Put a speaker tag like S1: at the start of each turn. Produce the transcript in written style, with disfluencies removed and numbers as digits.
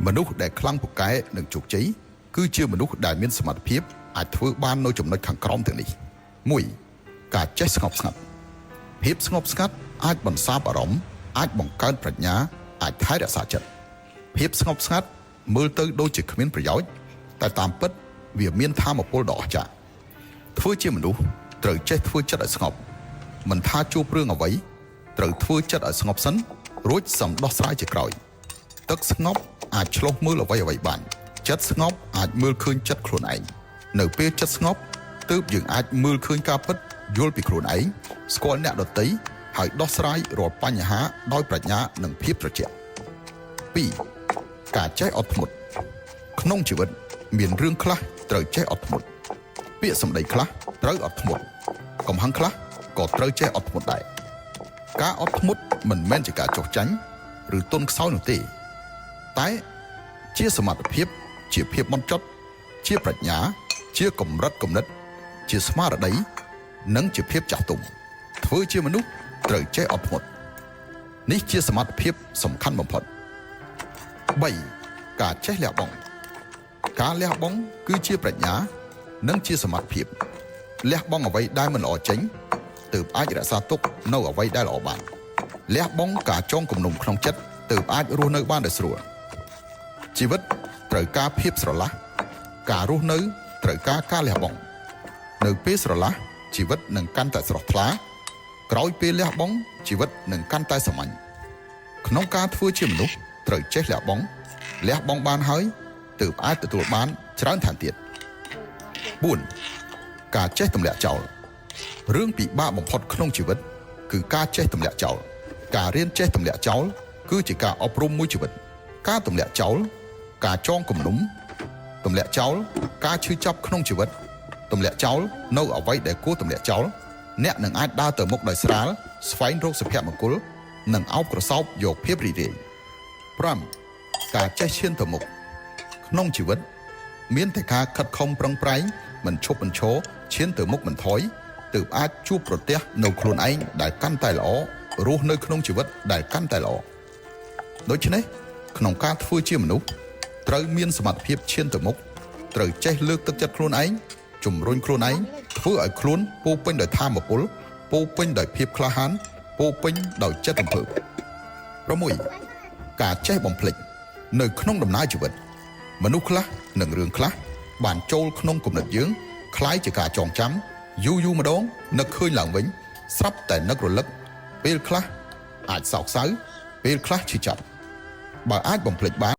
S1: មនុស្សដែលខ្លាំងពូកែនឹងជោគជ័យគឺជាមនុស្សដែលមានសមត្ថភាពអាចធ្វើបាននៅចំណុចខាងក្រោមទាំងនេះ 1. ការចេះស្ងប់ស្ងាត់ភាពស្ងប់ស្ងាត់អាចបន្សាបអារម្មណ៍អាចបង្កើនប្រាជ្ញាអាចថែរក្សាចិត្តភាពស្ងប់ស្ងាត់មើលទៅដូចជាគ្មានប្រយោជន៍តែតាមពិតវាមានថាមពលដ៏អស្ចារ្យធ្វើជាមនុស្សត្រូវចេះធ្វើចិត្តឲ្យស្ងប់មិនថាជួបរឿងអ្វីត្រូវធ្វើចិត្តឲ្យស្ងប់សិនរួចសំដោះស្រាយជាក្រោយទឹកស្ងប់អាចឆ្លោះមើលអ្វីបានចិត្តស្ងប់អាចមើលឃើញចិត្តខ្លួនឯងនៅពេលចិត្តស្ងប់ទើបយើងអាចមើលឃើញការពិតយល់ពីខ្លួនឯងស្គាល់អ្នកដទៃហើយដោះស្រាយរាល់បញ្ហាដោយប្រាជ្ញានិងភាពត្រជាក់ 2. ការចេះអត់ធ្មត់ក្នុងជីវិតមានរឿងខ្លះត្រូវចេះអត់ធ្មត់ពាក្យសម្ដីខ្លះត្រូវអត់ធ្មត់កំហឹងខ្លះក៏ត្រូវចេះអត់ធ្មត់ដែរការអត់ធ្មត់មិនមែនជាការចុះចាញ់ឬទន់ខ្សោយនោះទេតែជាសមត្ថភាពជាភាពបន់ចត់ជាប្រាជ្ញាជាកម្រិតគំនិតជាស្មារតីនិងជាភាពចាស់ទុំធ្វើជាមនុស្សត្រូវចេះអត់ធ្មត់នេះជាសមត្ថភាពសំខាន់បំផុត 3. ការចេះលះបង់ការលះបង់គឺជាប្រាជ្ញានិងជាសមត្ថភាពលះបង់អ្វីដែលមិនល្អចេញទើបអាចរក្សាទុកនៅអ្វីដែលល្អបានលះបង់ការចងគំនុំក្នុងចិត្តទើបអាចរស់នៅបានដោយស្រួលជីវិតត្រូវការភាពស្រឡះការរស់នៅត្រូវការការលះបង់នៅពេលស្រឡះជីវិតនឹងកាន់តែស្រស់ថ្លាក្រោយពេលលះបង់ជីវិតនឹងកាន់តែសាមញ្ញក្នុងការធ្វើជាមនុស្សត្រូវចេះលះបង់បានហើយទើបអាចទទួលបានច្រើនថែមទៀត 4. ការចេះទម្លាក់ចោលរឿងពិបាកបំផុតក្នុងជីវិតគឺការចេះទម្លាក់ចោលការរៀនចេះទម្លាក់ចោលគឺជាការអប់រំមួយជីវិតការទម្លាក់ចោលការចងគំនុំទម្លាក់ចោលការឈឺចាប់ក្នុងជីវិតទម្លាក់ចោលនៅអ្វីដែលគួរទម្លាក់ចោលអ្នកនឹងអាចដើរទៅមុខដោយស្រាលស្វែងរកសុភមង្គលនិងអោបក្រសោបយកភាពរីករាយ 5. ការចេះឈានទៅមុខក្នុងជីវិតមានតែការខិតខំប្រឹងប្រែងមិនឈប់មិនឈរឈានទៅមុខមិនថយទើបអាចជួបប្រទះនៅខ្លួនឯងដែលកាន់តែល្អរស់នៅក្នុងជីវិតដែលកាន់តែល្អដូច្នេះក្នុងការធ្វើជាមនុស្សត្រូវមានសមត្ថភាពឈានទៅមុខត្រូវចេះលើកទឹកចិត្តខ្លួនឯងជំរុញខ្លួនឯងធ្វើឲ្យខ្លួនពោពេញដោយថាមពលពោពេញដោយភាពក្លាហានពោពេញដោយចិត្តរំភើប 6. ការចេះបំភ្លេចនៅក្នុងដំណើរជីវិតមនុស្សខ្លះនិងរឿងខ្លះបានចូលក្នុងគំនិតយើងคล้ายជាការចងចាំយូរម្ដងនឹកឃើញឡើងវិញស្រាប់តែនឹករលឹកពេលខ្លះអាចសោកសៅពេលខ្លះឈឺចាប់បើអាចបំភ្លេចបាន